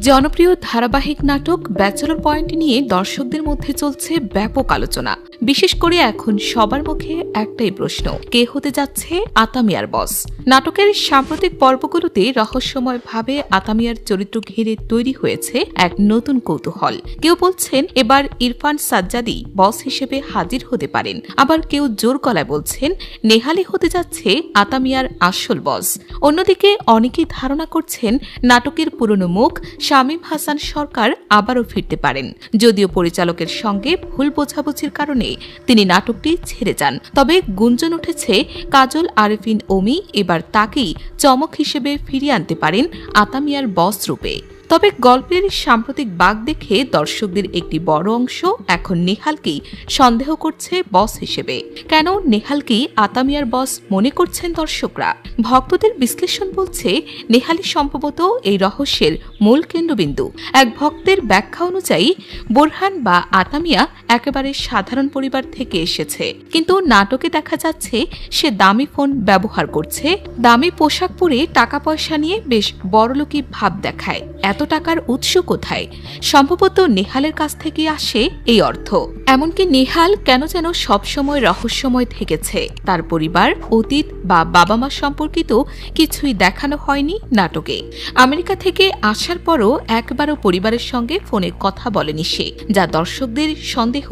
জনপ্রিয় ধারাবাহিক নাটক ব্যাচেলর পয়েন্ট নিয়ে দর্শকদের মধ্যে চলছে ব্যাপক আলোচনা। বিশেষ করে এখন সবার মুখে একটাই প্রশ্ন, কে হতে যাচ্ছে আতামিয়ার বস। নাটকের সাম্প্রতিক পর্বগুলোতে রহস্যময়ভাবে আতামিয়ার চরিত্র ঘিরে তৈরি হয়েছে এক নতুন কৌতূহল। কেউ বলছেন এবার ইরফান সাজ্জাদী বস হিসেবে হাজির হতে পারেন, আবার কেউ জোর গলায় বলছেন নেহালি হতে যাচ্ছে আতামিয়ার আসল বস। অন্যদিকে অনেকেই ধারণা করছেন নাটকের পুরনো মুখ শামীম হাসান সরকার আবারও ফিরতে পারেন, যদিও পরিচালকের সঙ্গে ভুল বোঝাবুঝির কারণে তিনি নাটকটি ছেড়ে যান। তবে গুঞ্জন উঠেছে কাজল আরেফিন অমি এবার তাকেই চমক হিসেবে ফিরিয়ে আনতে পারেন আতামিয়ার বস রূপে। তবে গল্পের সাম্প্রতিক বাঁক দেখে দর্শকদের একটি বড় অংশ এখন নেহালকেই সন্দেহ করছে বস হিসেবে। কেন নেহালকেই আতামিয়ার বস মনে করছেন দর্শকরা? ভক্তদের বিশ্লেষণ বলছে নেহালি সম্ভবত এই রহস্যের মূল কেন্দ্রবিন্দু। এক ভক্তের ব্যাখ্যা অনুযায়ী বোরহান বা আতামিয়া একেবারে সাধারণ পরিবার থেকে এসেছে, কিন্তু নাটকে দেখা যাচ্ছে সে দামি ফোন ব্যবহার করছে, দামি পোশাক পরে টাকা পয়সা নিয়ে বেশ বড়লোকি ভাব দেখায়। এত টাকার উৎস কোথায়? সম্ভবত নেহালের কাছ থেকে আসে এই অর্থ। এমনকি নেহাল কেন যেন সবসময় রহস্যময় থেকেছে। তার পরিবার, অতীত বা বাবা মা সম্পর্কিত কিছুই দেখানো হয়নি নাটকে। আমেরিকা থেকে আসার পরও একবারও পরিবারের সঙ্গে ফোনে কথা বলেনি সে, যা দর্শকদের সন্দেহ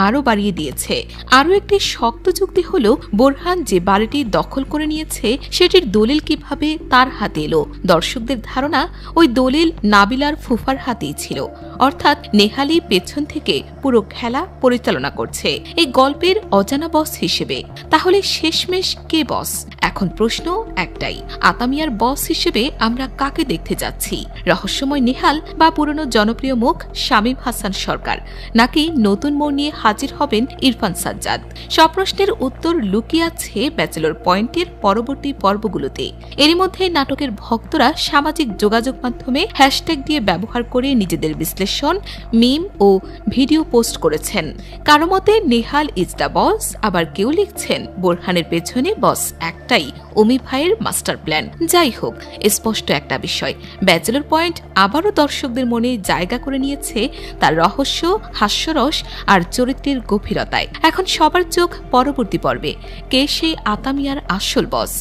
আরও বাড়িয়ে দিয়েছে। আরও একটি শক্ত যুক্তি হল বোরহান যে বাড়িটি দখল করে নিয়েছে সেটির দলিল কিভাবে তার হাতে এলো। দর্শকদের ধারণা ওই দলিল নাবিলার ফুফার হাতেই ছিল, অর্থাৎ নেহালি পেছন থেকে পুরো খেলা পরিচালনা করছে এই গল্পের অজানা বস হিসেবে। তাহলে শেষমেশ কে বস? এখন প্রশ্ন একটাই, আতামিয়ার বস হিসেবে আমরা কাকে দেখতে যাচ্ছি? রহস্যময় নেহাল বা পুরনো জনপ্রিয় মুখ শামীম হাসান সরকার, নাকি নতুন মোড় নিয়ে হাজির হবেন ইরফান সাজ্জাদ? সব প্রশ্নের উত্তর লুকিয়ে আছে ব্যাচেলর পয়েন্টের পরবর্তী পর্বগুলোতে। এরই মধ্যে নাটকের ভক্তরা সামাজিক যোগাযোগ মাধ্যমে হ্যাশট্যাগ দিয়ে ব্যবহার করে নিজেদের বিশ্লেষণ, মিম ও ভিডিও পোস্ট করেছেন। কারো মতে নেহাল ইজ দ্য বস, আবার কেউ লিখছেন বোরহানের পেছনে বস একটাই, অমি ভাইয়ের মাস্টার প্ল্যান। যাই হোক, স্পষ্ট একটা বিষয়, ব্যাচেলর পয়েন্ট আবারও দর্শকদের মনে জায়গা করে নিয়েছে তার রহস্য, হাস্যরস আর চরিত্রের গভীরতায়। এখন সবার চোখ পরবর্তী পর্বে, কে সেই আতামিয়ার আসল বস?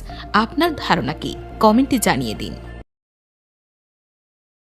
আপনার ধারণা কি? কমেন্টে জানিয়ে দিন।